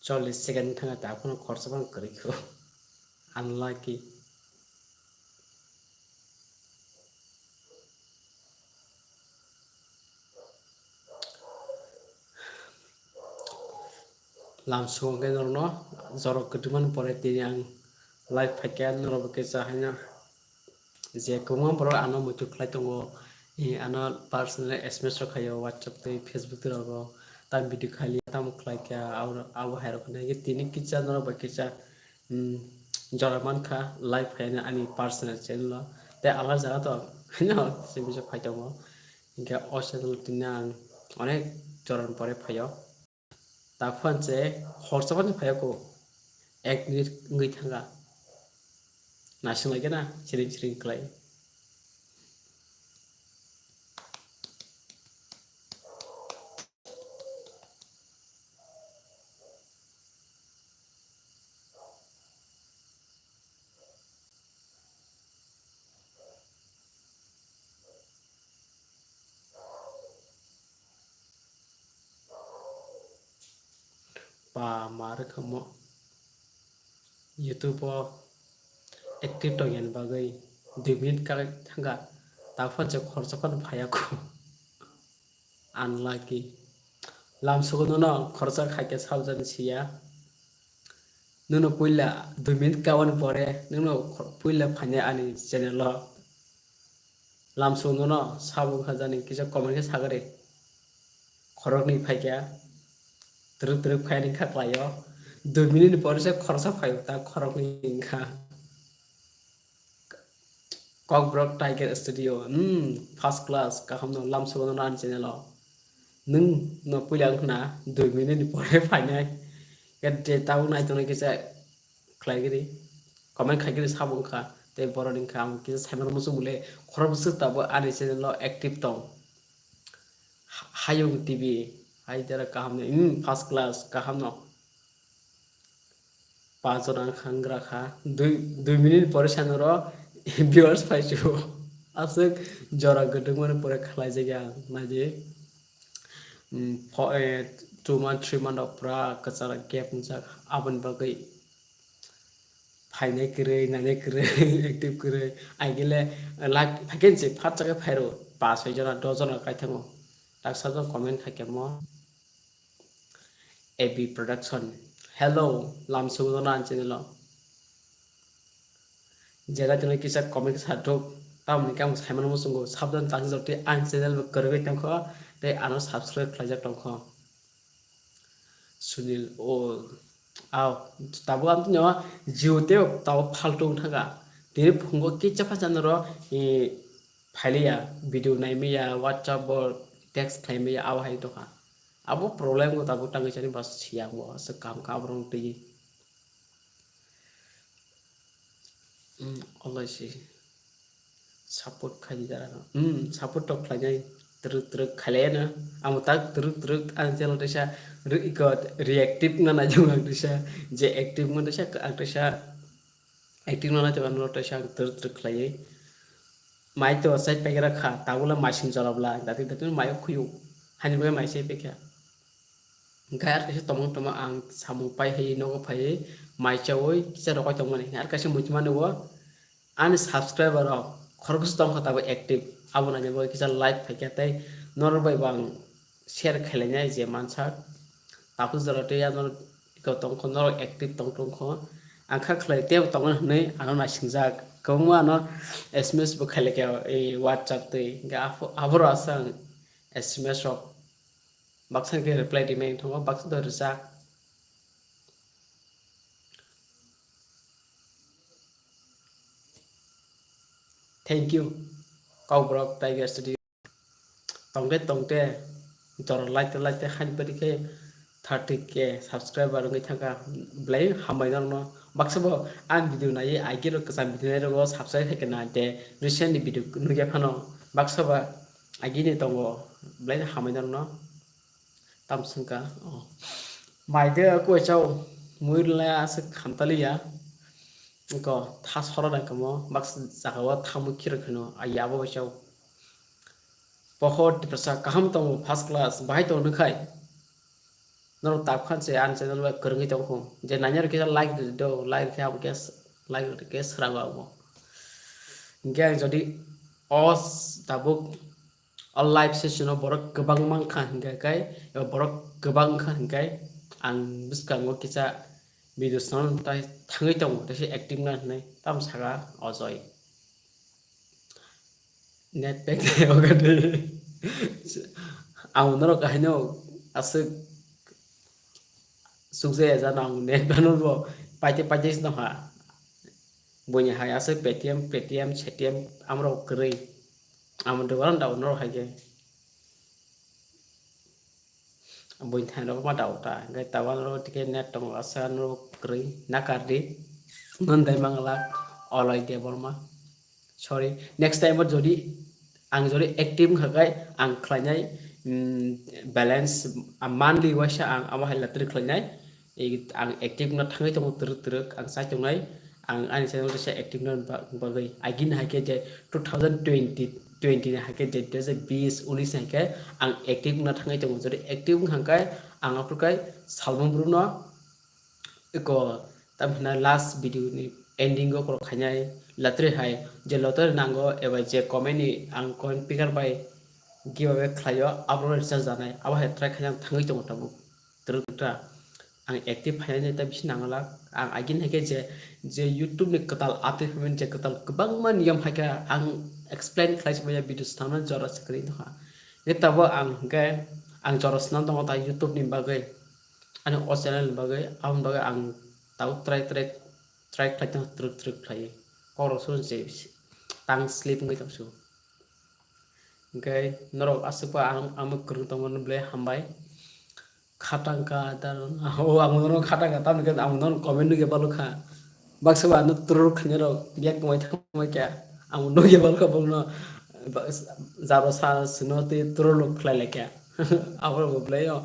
40 सेकेन्ड थाङा दाखौनो खरसाबां करिखौ unlucky langsung ke norno jorok keduman pore tini ang live pakai noro ke sahanya je kumang poro ano mutu klai tongo ano personal sms ro khayo whatsapp te facebook ro tam video khali tam klai kya aw hairo ne ge tini kicha noro ba kicha joraman kha live pakai ani personal channel te alar jaga to no se bisa phai tongo inga o channel tinang onek joran pore phayo তাফান যে হরসাবান ফায়াকো 1 minute ngui thanga nasing lagi na sering klai pa mar khamo youtube active to yan bagai 2 minit ka thanga তাফান যে খরচাবান ফায়াকো unlucky lamsugo no khorsa khaike sabjan siya nuno puila 2 minit kawan pore nuno puila phane ani channel lo lamsugo no sabu khajani kisa comment ke sagare khorok ni phaikya teruk phaining khaklayo 2 minit pore se khorsa phayo ta khorok ni ingkha Cockbrock Tiger Studio first class kaham no lamsugo no an channel lo nung no pulang na 2 minit pore phane ke tau nai to ke sa klai giri comment khai giri sabung kha te boroding kha am ke saimar musu mule khorab su tabo ani channel lo active tong hayung tv hai jara kaham ne first class kaham no 5 জন খাংগ্রা খা 2 মিনিট পরে সানरो ভিউয়ার্স পাইছো আছে জরা গডং মানে পরে খালাই জায়গা না যে 2 month 3 month opera kachara gap nja aban bagai फाइने करे नाने करे एक्टिव करे आइगेले लाइक भ्याकेन्सी फाट जागा फाइरो 5 जना 10 जना काइथाङो डाक्साजन कमेन्ट खाकेमो एबी प्रोडक्शन हेलो लामसुगो ना चैनल जेरा जने किसा कमेन्ट साथो तामनि काम साइमन मुसुंगो साबदान तांग जते आन चैनल करबे तंखो ते आनो सब्सक्राइब खालायजा तंखो सुनील ओ आव ताबो आम नो जिउते ताव फालतु थागा ते फंगो किचा फाजानरो फाइलिया भिडियो नाइमिया व्हाट्सएप टेक्स्ट खाइमिया आव हाय तोखा abo problem ko tabu tangi chani bas siang bo se kam ka brong ti Allah si support khai jara support to khai jai truk khale na am tak truk an chelo desa reactive na jung ak desa je active na desa ak desa active na jaban lo desa truk khai jai mai to site pagera kha tabula machine jalabla dati mai khuyu hani be mai se pekya Gayar kasi tomong ang samupay hay no pay mai chawoy kisa rokoy tomong ni ar kasi mujman wo an subscriber ro khorgus tong khata active abona ne bo kisa like phakatay nor bai bang share khelenya je mansa tapu zarate ya nor ko tong ko nor active tong ko angkha khlai te tong nei ano na singjak kongma no sms bo khale ke whatsapp te ga abro asang sms ro baksan ke reply di main thongo baksan do rusak thank you Cockbrock Tiger Studio tongte jor like khan pari ke 30k subscriber ngai thanga blai hamai no baksabo an video nai agero kasam video ro subscribe ke na te recent video nuge phano baksaba agini tongo blai hamai no tamsangka maide ko chau muirla as khamtaliya ko thasora da kamo baks jagawa thamu khirkhno ayabo chau pohot prasa kaham tong first class bai to nukhai Nor tap khan se an channel ba kereng tong ko je nanyar kita like do like kha guess like guess rawa mo nge jodi os tabuk all live session borok gobang mang khan hingga kai borok gobang khan hingkai ang biskango kita video sound tai thangai tong tese acting na nei tam saga ojoi net pack ogade ang nor kahino asuk sukse za nang net banul bo paite no ha bonya hai asuk ptm chetm amro krei am doran daw nor haje boin than ro ma daw ta ngai tawan ro tike net tong asan ro krei nakardi non dai mangla oloi de borma sorry next time jodi ang jodi active khakai ang khlainai balance monthly wasa ang ama halatri khlainai ang active na thangai tong truk ang sa tongai ang ani channel se active na bagai agin haike je 2020 na haike je 2020 haike ang active na thangai tong jodi active hangkai ang aprukai salbum bruno eko tamna last video ni ending go kor khanyai latre hai je lotar nango eba je comment ni ang kon picker by giveaway khlayo upload recharge janai aba he try khanyang thangai tong tabu trukta ang active hai ta bis nangala ang agin hake je youtube ni katal ate payment je katal kebang man yam hake ang explain khlais baya video stana jora skrin ha etabo ang ke ang jora snan tong ta youtube ni bagai ani o channel bagai ang bagai ang tau try khlai tang truk khlai koro so je tang sleep ngai tang su okay norok asupa ang kru tong mon ble hambai khatangka dar o amono khatangka tam ke amono comment ge balu kha baksa anu turur khanyero biak moi thama kya amono ge balu ka bolno jaro sa sunote turur lok khlai le kya awar bo ble yo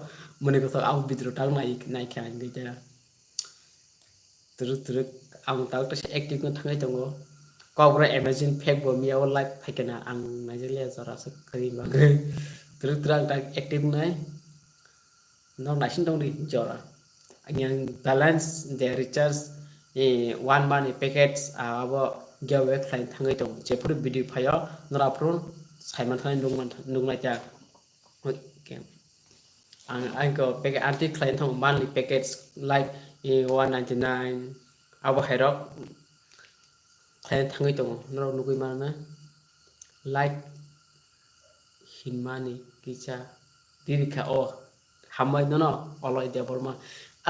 mone ko aw bidro tang nai kya ngai ja turuk ang tau ta active na thangai tongo kobra imagine fake bo mi aw live phakena ang najele jara sa kari ba turuk ta active nai no nasin dong di jora yang balance the recharge 1 month packets abo giveaway client thangai tong je pur video phayo nora prun saiman thanai nungna ja okay ang ko packet anti client thong monthly packets like 199 abo herok client thangai tong nora nugui mana like hinmani kicha dirika o hamai no oloi de borma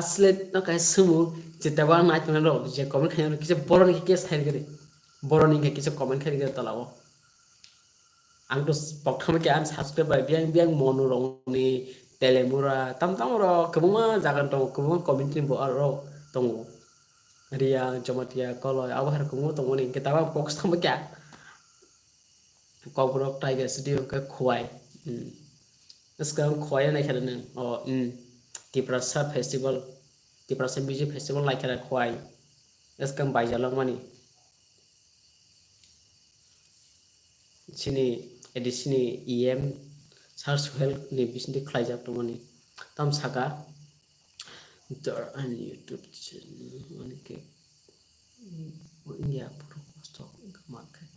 asle no kai sumu jetawa na tna ro je comment khayo kise boron ke sign gere boron ke kise comment khari gere talao ang to poktham ke an subscribe bai biang mono rong ni telemura tam ro kebuma jagan to kebuma comment ni bo ro tong ria jomatia koloi awar kumu tong ni ketawa box tham kya kobrok tiger studio ke khwai sekarang khoya naik ada neng oh Tiprasa festival Tiprasa music festival naik ada khwai sekarang bajalang mani sini edisi em search well ni bisni khlai jak to mani tam saka der an youtube channel mani ke India pro stock market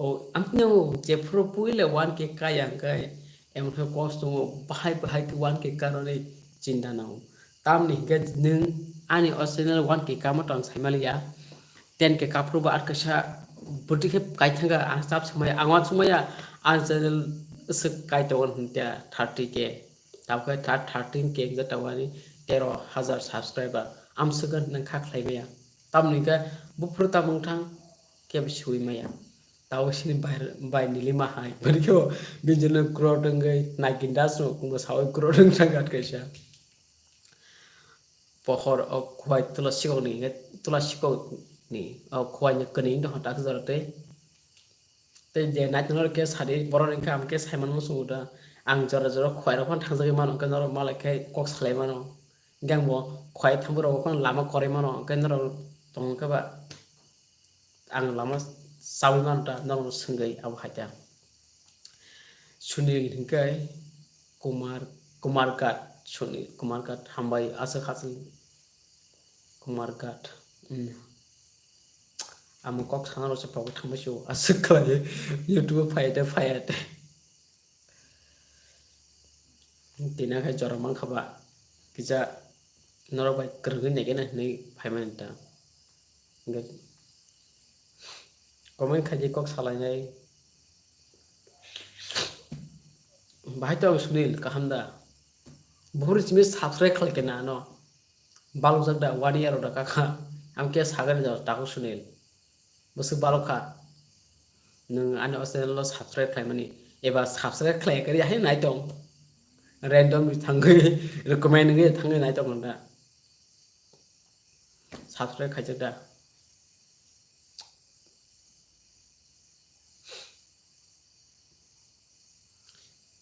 oh ampnya je pro puile wan ke kaya kai em theo cost to bahai ke wan ke karone cinta nau tam ni ke nung ani arsenal wan ke kama tang saimalia 10 ke kapro ba arkasha buti ke kai thanga ansap samaya angwan samaya arsenal se kai tawon huntia 30 ke tab ke 13 ke ga tawani 13000 subscriber am segan nang kha khlai maya tam ni ke bufruta mungthang ke bisui maya tahu sini bayar ni 5 hai beriko binjana krodeng gai naikin das no kungo sawi krodeng sangat kaisa pohor kuai tulasiko ni kuai nya kening do hatak zarate te je national ke sari boron income ke saiman musuda ang jora kuai ro phan thangjagi mano kan ro malakai kok salai mano gangbo kuai thamburo kon lama kore mano kan ro tong ka ba ang lama sawiman ta nong sengai aw haja sunil hingkai kumar kat Sunil Kumar Gat hambai asa khasel Kumar Gat amo kok sana rasa pawai thangbai so asa khlai YouTube fayate tina khai jora mang khaba kija norobai kergin negena nei phaimanta ngai komen khaji kok salai bahai to Sunil kahamda buhur chimi subscribe khalke na no balu jagda 1 year oda kaka amke sagar jaw taku Sunil bosu balokha nung ani channel lo subscribe khlaimani eba subscribe khlai kari hai nai tong random thangai recommend ngai thangai nai tong da subscribe khaijada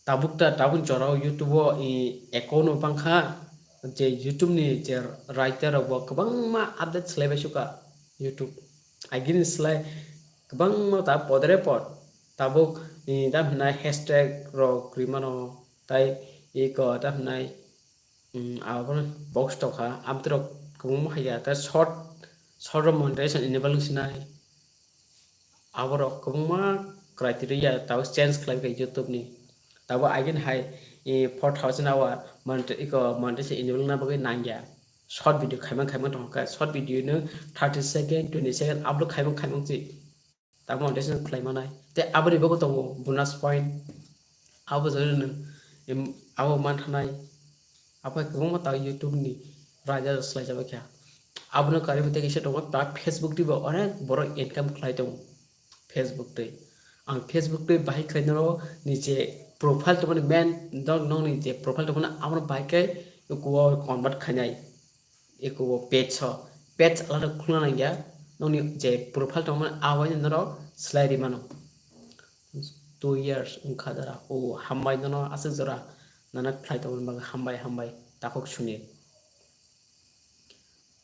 tabun jorao YouTube account pangkha je YouTube ni je writer bo kabang ma update slebe suka YouTube agin slai kabang ma ta podre pod tabuk da na hashtag ro krimano tai ko da na abon box to kha amtro kabang haya ta short monetization enable sinai aboro kabang ma criteria ta change khlai ke YouTube ni tabo again hai 4000 hour monetization enable na bagai nangya short video khaimang tongka short video no 30 second 20 second upload khaimang chi tabo monetization khlaimanai te abori bago tongo bonus point abo jorno abo manthanai apa kabang ta YouTube ni raja slai jaba kya abno karibute kise tongo ta Facebook ti bo onek boro income khlai tong Facebook te ang Facebook te bahai khlainaro niche profile to man dog no ni je profile to amro bike ko convert khanyai eko page ala khulna na ya no ni je profile to awai no slide mano 2 years khadara o hambai no ase jora nana khlai to bang hambai takok suni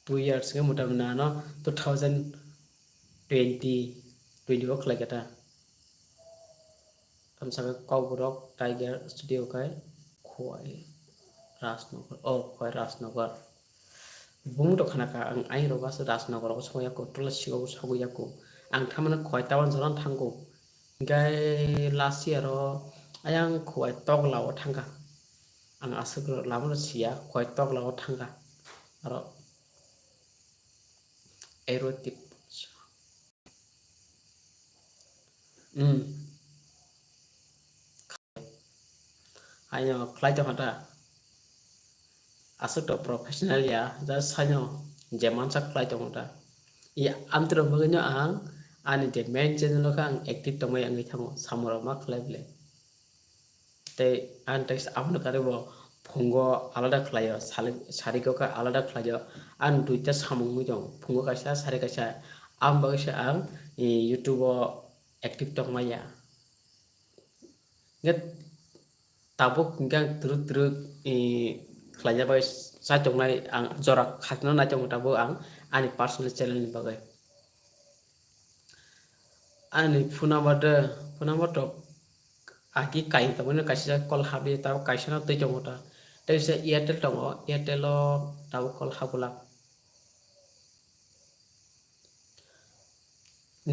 2 years ke mutam na no 2020 ko khlai kata tamsaka Kawborok Tiger Studio kai khoi Rasnagar bung to khana ka ang ai roba sa Rasnagar ko soya ko tola sigo sago yako ang thamana khoi tawan joran thango gai last year ro ayang khoi tok law thanga ang asugro lamro sia khoi tok law thanga aro erotip ayo khlai to hata asuk to professional ya ja sanyo jeman sak khlai to hata ya amtro bagno ang ani de main channel ka ang active to mai angi thango samoro ma khlai ble te an text amno karebo phungo alada khlayo sariko ka alada khlayo an duita samung mi dong phungo kaisa sare kaisa am bagsa ang YouTube active to mai ya nget tabuk gang truk khlanya bagai sa tongnai ang jorak khatna na tong tabu ang ani personal channel ni bagai ani funamata aki kai tamone kaisa call habi taw kaisa na tei tongota taisa Airtel tongo Airtel taw call habula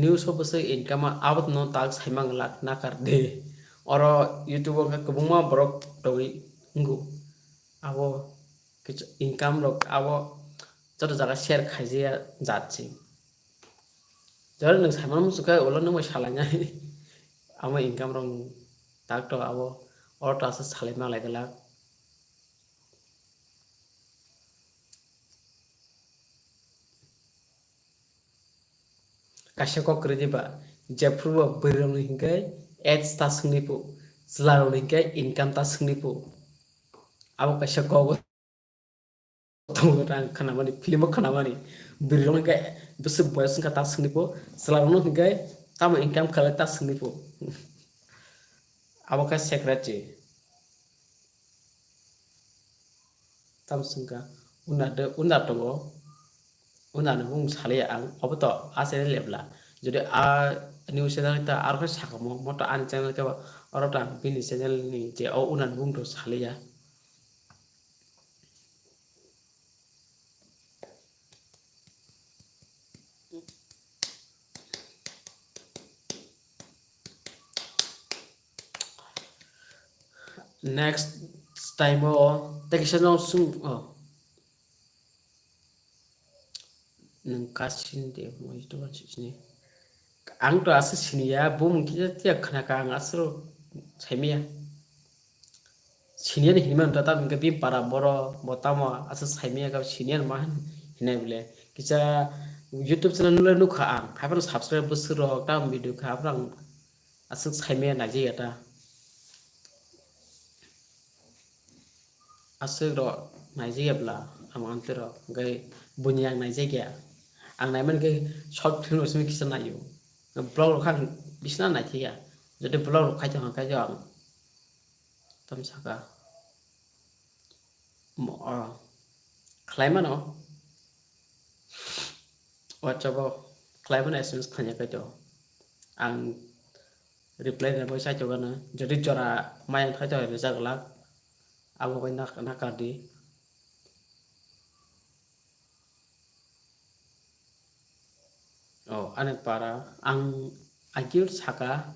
news obose income abot no tax haimang lak na kar de oro YouTube ka kubuma borok togi ngu abo kichu income rok abo joto jaga share khaijia jatchi jor nang saimang musuka olo nang salanya amo income rong tak to abo oro asa salima laigala kasya ko krediba jepruba birong hingai ads ta sungnipu slaro hingai income ta sungnipu abo kasya ko tong rang khanamani film khanamani birong hingai busu boys ka ta sungnipu slaro hingai tamo income khala ta sungnipu abo ka secretary tam sungka unatongo unana bung sale ang oboto asere lebla jodi a news channel ta ar ka sakamo moto an channel ka orota bini channel ni je o unan bung to sale ya next time tekisano sum nang kasin de mo ito kan sini ang to asa sini ya bum kita tiak kana ka ang asro saimia sinian himan tata mingke bim para boro botama asa saimia ka sinian mahan hinai bile kita YouTube channel nula nukha ang hapan subscribe busro ta video ka aprang asa saimia naji ata asero naijayabla amantero gai bunyang naijaya ang naiman gai short film usmi kisa nayo blog kan bisna naijaya jadi blog kajang tam saka mo klaiman whatsapp klaiman SMS khanya kajo ang reply na boy sa jogana jadi jora mayan khajo rezak lak abo bai nakadi ane para ang akir saka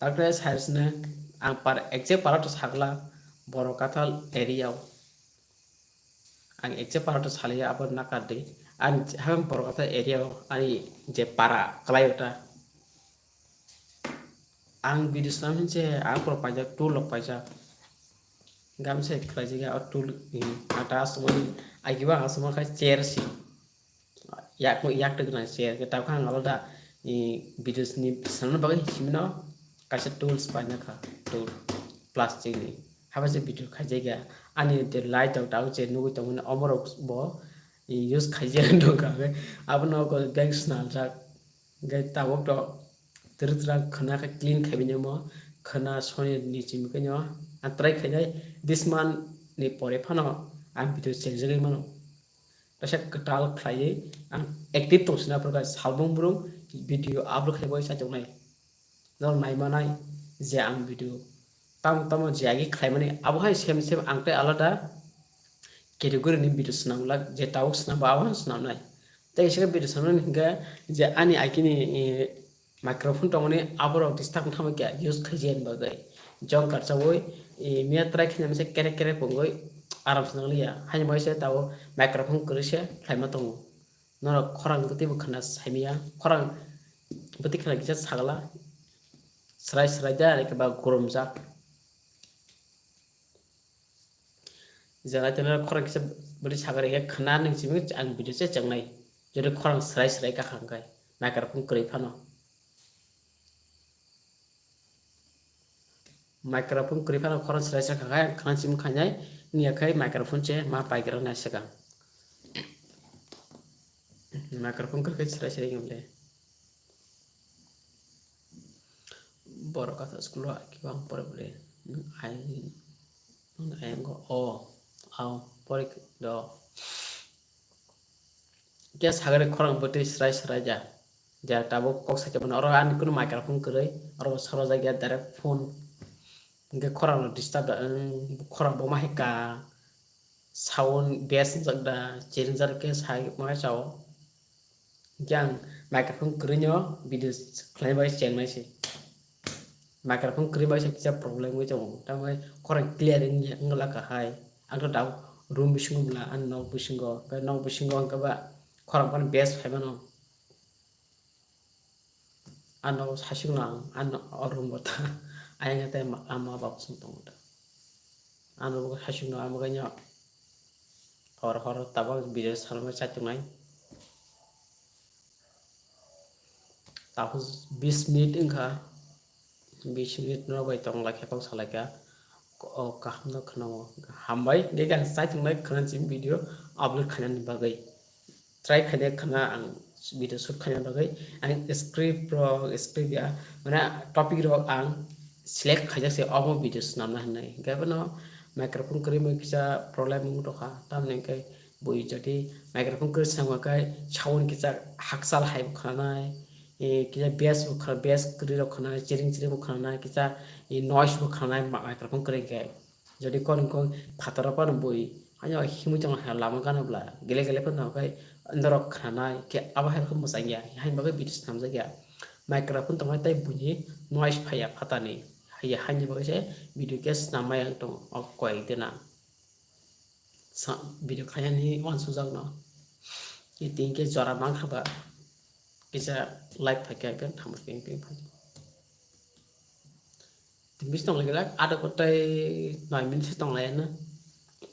takre sarsne ang par exact para to sakla boro katal area ang exact para to salia abo nakadi an ham boro katal area ani je para klayota ang video namin je ang pro pajak tool pajak gamse krajiga otul ata asmani agiba asma ka chair si yak te na chair ke taw khang alda video ni sanan bagai himna kaisa tools paina kha tool plastic ni haba je video khajega ani de light out out je nugu tamun amoro bo use khaje ndo ka abno ko bank snal jak gai tawok to tertra khana ka clean khabine mo khana soni ni chim ka nyo antrai khainai this month ni pore phano ang video change gai mano tasa ketal khlai ang active to sina proka salbung burung video upload khai sa jongnai nor nai manai je ang video tam je agi khlai mani abhai sem angte alada category ni video snamla je tawuk snamba awan snamnai tai sega video snamna hinga je ani akini microphone tongoni abro distak thama kya use khajen bagai jong karchawoi mia trai khina mese kere pongoi aram snanglia hain boy se tawo microphone kurise khaima tongo nora khorang gati bukhana saimia khorang bati khana gisa sagala srai da ke ba goromjak jana tena khorang gisa bari sagare ke khana ning chimi ang video se changnai jere khorang srai ka khangkai microphone kuri phano microphone kuri phano khorang srai khangkai khana chim khanyai nia khai microphone che ma paigra na sega microphone kuri srai ngamle boro kata school ki bang pore bole ai go pore do ke sagare khorang bote srai ja tabo kok sa jaman oro an kuno microphone kuri oro saro jagya direct phone nge khorang disturb khorang bo mahika sound bass jagda changer ke sai ma chao jang microphone krinyo video klai bai cheng mai si microphone kri bai sa problem wi chong ta mai khorang clearing ngla ka hai ang to daw room bising bla an no bisingo ka no bisingo ang ka ba khorang pan bass phai mano an no sasing nang an room bota ai ngate ama bab sung tong da anu hasung no amaganya hor tabang video salma chatungai tapos 20 menit engka 20 menit no bai tong lakhe pang salaka kaham no khano hambai de gan chatungai khana chim video upload khana bagai try khane khana ang video shoot khana bagai ang script ya mana topic ro ang select khaja se omo videos namna hanai gabano microphone kri mo kisa problem mu to kha tam ne kai boi jati microphone kri sangwa kai sound kisa haksal hai khanai kisa bass kri ro khanai chering bu khanai kisa noise bu khanai microphone kri kai jadi kon phatara pan boi anyo himu jang lama kana bla gele pan kai andaro khanai ke abahar ko musangya hai bagai videos namja ya microphone tamai tai bunyi noise phaya phatani hanya hanya bagai video case nama yang tong koi dena video kaya ni wan sujak no itu ke jora mang khaba bisa live pakai kan tamat ping ping bis tong lagi ada kotai 9 minit tong lain na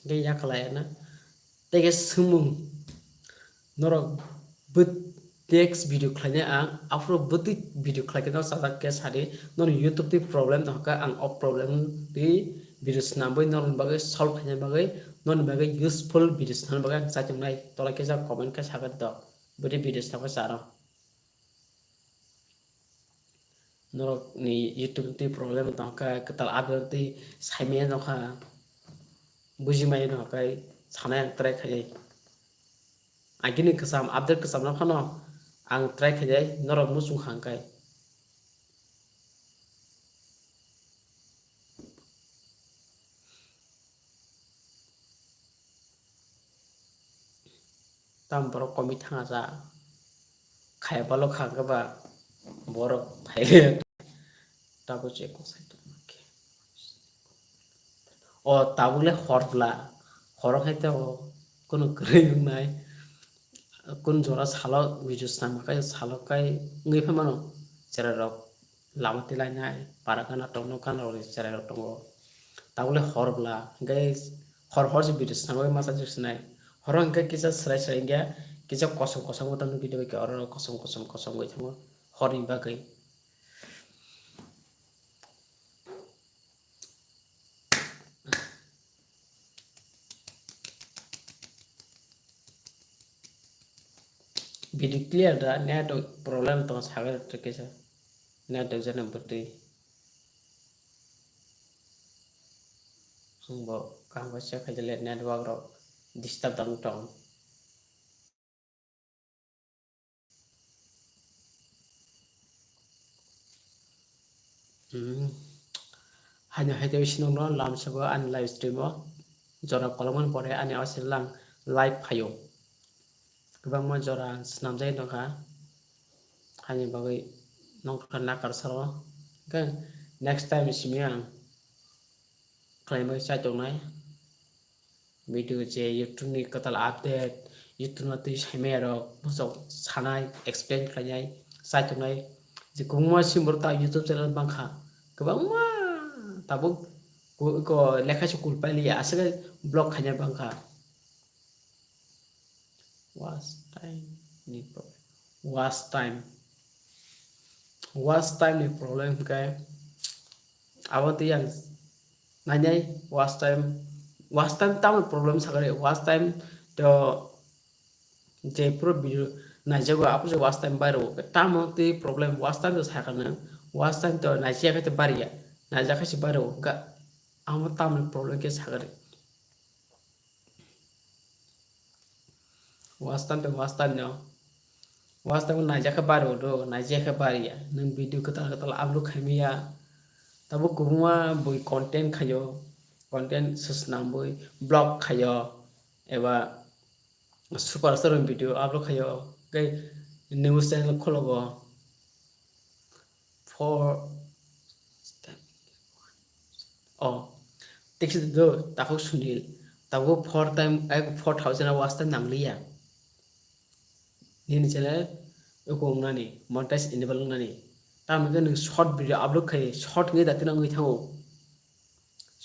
gaya kalayan na tege sumung norok but next video klaynya ang afro buti video klaynya no sasak ke sari non YouTube di problem no ka ang op problem di video snamboy non bagai solve hanya bagai non bagai useful video snam bagai sajung nai tola ke sa comment ka sagat do buti video snam saro norok ni YouTube di problem no ka ketal upload di saime no ka bujimai no ka sana yang try kaya agini kesam update kesam no kano ang try kaya norok musung hangkai tam borok komit hanga sa kaya balok hangka ba borok haile tabu check ko sai o tabule horla horok haite o kono kreyung nai kun jora salo video snam kai salo kai ngai phamano chera rok lamati lai nai parakana tongno kan ro chera rok tongo tabule horbla gai hor je video snam gai masa jusnai horong kai kisa srai srai ga kisa kosong kosong tan video ke oro kosong gai thamo horing ba gai video clear da net problem tong sagar tekesa net jana berti angbo kang baca kajale network ro disturb dang tong hanya hete sinong no lam sago an live stream o jora kolomon pore ani asilang live phayo kubang ma jora snam jai no ka hanya bagai nongkar nakar saro kan next time simia claim sa tongnai video je YouTube ni katal update YouTube nati saime ro bosok sanai explain khlai sa tongnai je kungma simborta YouTube channel bangkha kubang ma tabuk ko lekha sukul pali asal blog khanya bangkha was time ni problem was time ni problem kai awat yang nanyai was time tam problem sagare was time to je pro video najago apu je was time baro tam ti problem was time to sakana was time to najia ka te baria najaka si baro ga amat tam problem ke sagare was time no was time najaka baro do najia ka baria nang video kata upload khamia tabu kumwa boy content khayo content susnam boy blog khayo eba super star video upload khayo kai news channel khologo for text do tahu sunil tabu for time 4000 was time nangliya ni channel ko nani monetize enable nani tam ga short video upload khaye short ngai datina ngai thango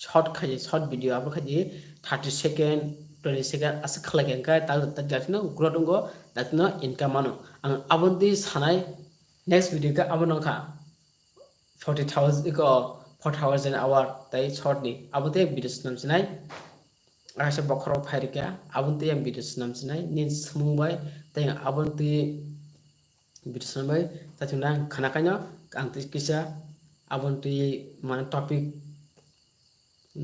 short khaye short video upload khaye 30 second 20 second as khalage ka ta datina grodongo datina income mano ang abonti sanai next video ka abon kha 40000 ko 4000 hour tai short ni abonte video snam sinai asa bokhro phair ka abonte yang video snam sinai nin smung bai tai abonte video snam bai tatuna khana kanya ang kisa abonte man topic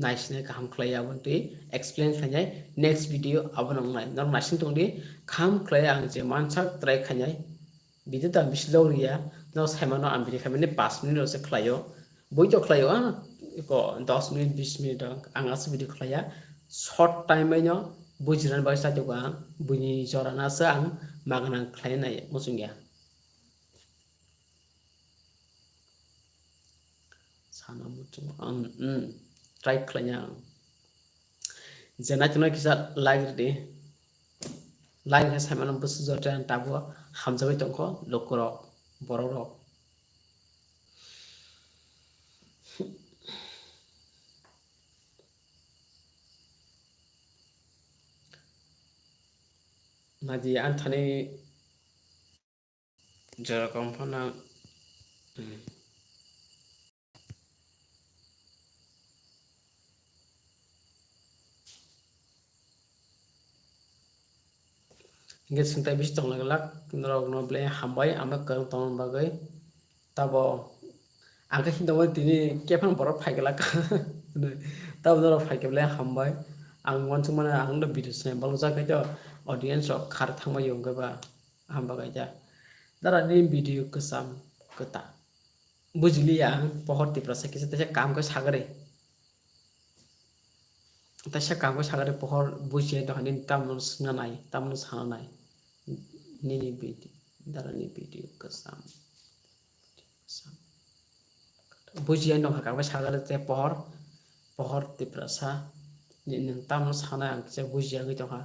nice ne kaham khlai abonte explain khanyai next video abonong nai nor machine tongdi kham khlai ang je mansak try khanyai video ta bisloriya no saimano ambiri khamene 5 minute se khlayo boi to khlayo ko 10 minute 20 minute ang as video khlaya short time nyo bujiran ba sa joga buni jorana sa ang maganang khlai nai musungya sana muncul try kelanya jena cuma kisah like deh like saya mana besu jodoh tabu hamzah itu kok lokorok borok naji antane jerokom fana hingga suntai bis tong laglak norok no ble hambai ame kerang tong bagai tabo angka hinta wal tini kepan borok phagelak tabo norok phaigeble hambai ang wan sumana ang do video snai balja kai jo audience rok khar thangma yongga ba hamba kai ja dara ni video kesam keta bujliya pohor tiprasa kisa tese kam ko sagare tese kam ko sagare pohor bujiya do hanin tamno snganai tamno sanai nini video dara ni video kesam bujiya do kam ko sagare te pohor tiprasa ni nang tamno sanai ang se bujiya gi to ha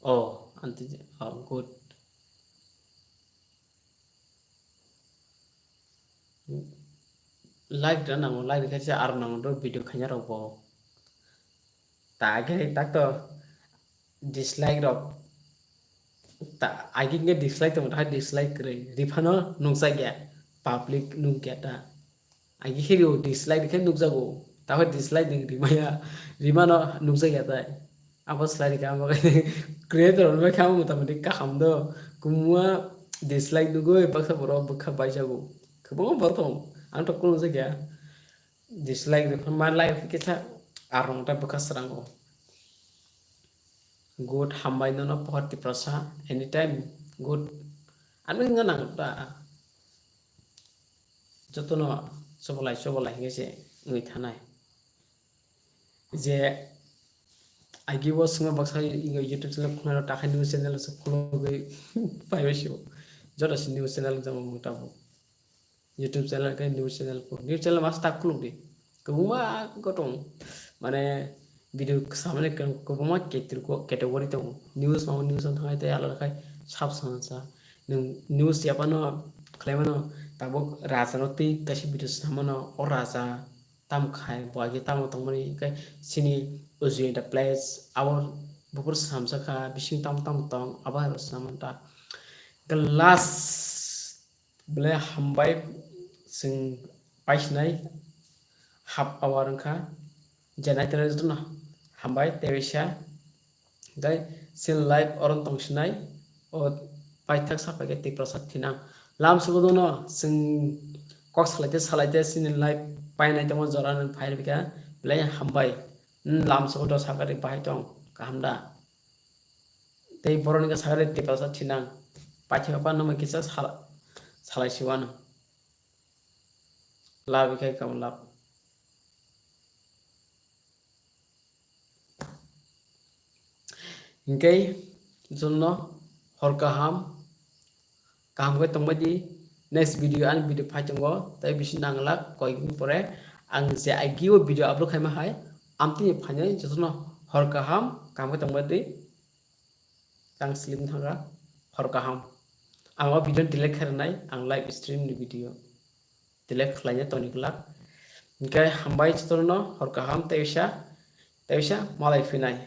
oh anti good like dan nang like kasi ar nang do video khanya robo ta age tak to dislike rok ta age nge dislike to ta dislike kre rifano nungsa gya public nung gya ta age hero dislike khe nungsa go ta ho dislike ning rimaya rimano nungsa gya ta apa slide ka ama creator no ka mo ta mati ka hamdo kumwa dislike dugo e paksa boro bukha baisa go kebo bortong ang to kuno gya dislike de my life kita arong ta bekas rango good hambai no pohati prasa anytime good anu nganang ta jotono sobolai ngese ngui thanai je agi wo sunga baksa inga youtube channel khuna ta news channel so khulo gai paibesio jora si news channel jamo mutabo YouTube channel kan news channel mas tak kluk di kebuma gotong mane video samane kan kebuma ketir ko category to news mau news on thai te ala kai sab sansa news siapa no klemano tabok raja no ti kashi video samano or raja tam khai boagi tam tongmani kai sini uzu the place our bupur samsa kha bising tam tong abar samanta gelas bele hambai sing paisnai half hour ka janai tere jona hambai tebisa dai sin live oron tongsnai o paithak sapage ti prasad thina lam sugodono sing kok salaite sin live painai tamo joran phair bika bele hambai lam sugodo sakare pai tong kahamda tei boron ka sakare ti prasad thina paithak pa no kisa salai siwana লাভ খাই কাম লাভ ingkai jonno hor kaham kai tongbaidi next video an video phajango tai bisi nanglak koi pore ang je agio video upload khai ma hai amti phane jonno hor kaham kai tongbaidi tang slim thanga hor kaham ang video delete kharnai ang live stream ni video delete khlanya toniklak ingkai hambai chtorno hor kaham taisa malai finai